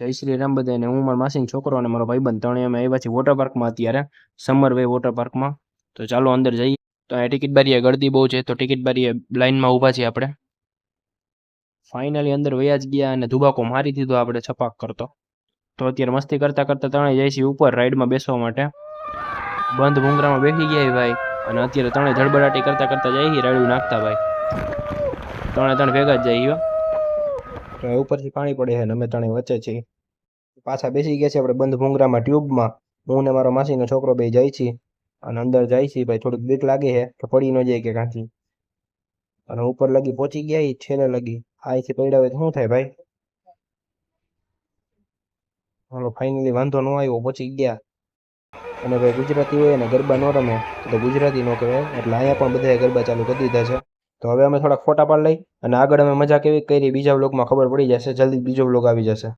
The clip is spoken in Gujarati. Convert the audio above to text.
જય શ્રી રામ બધાને. હું મારા માસીનો છોકરો અને મારો ભાઈબંધ ત્રણેય અમે આવ્યા છીએ વોટર પાર્કમાં અત્યારે, સમર વે વોટર પાર્કમાં. તો ચાલો અંદર જઈએ. તો અહીંયા ટિકિટ બારીએ ગળદી બહુ છે, તો ટિકિટ બારીએ લાઈનમાં ઊભા છીએ આપણે. ફાઇનલી અંદર વયા જ ગયા અને ધુબાકો મારી દીધો આપણે છપાક કરતો. તો અત્યારે મસ્તી કરતા કરતા ત્રણેય જાય છીએ ઉપર રાઈડમાં બેસવા માટે. બંધ ભૂંગરામાં બેસી ગયા ભાઈ, અને અત્યારે ત્રણેય ધડબડાટી કરતા કરતા જાય છે રાયડું નાખતા ભાઈ. ત્રણે ભેગા જ જાય. તો ઉપરથી પાણી પડે છે અને અમે ત્રણેય વચ્ચે છીએ. પાછા બેસી ગયા છે આપણે બંધ ભૂંગરામાં ટ્યુબમાં. હું ને મારો માસીનો છોકરો બે જાય છીએ અને અંદર જાય છે ભાઈ. થોડીક બીક લાગે છે કે પડી ન જાય કે કાંથી. અને ઉપર લગી પહોંચી ગયા છેલ્લે લગી. અહીંથી પડ્યા હોય તો શું થાય ભાઈ? હાલો ફાઇનલી વાંધો ન આવ્યો, પહોંચી ગયા. અને ભાઈ ગુજરાતી હોય ને ગરબા ન રમે તો ગુજરાતી ન કહેવાય, એટલે અહીંયા પણ બધાએ ગરબા ચાલુ કરી દીધા છે. તો હવે અમે થોડાક ફોટા પાડ લઈ અને આગળ અમે મજા કેવી કરી બીજા વ્લોગમાં ખબર પડી જશે. જલ્દી બીજો વ્લોગ આવી જશે.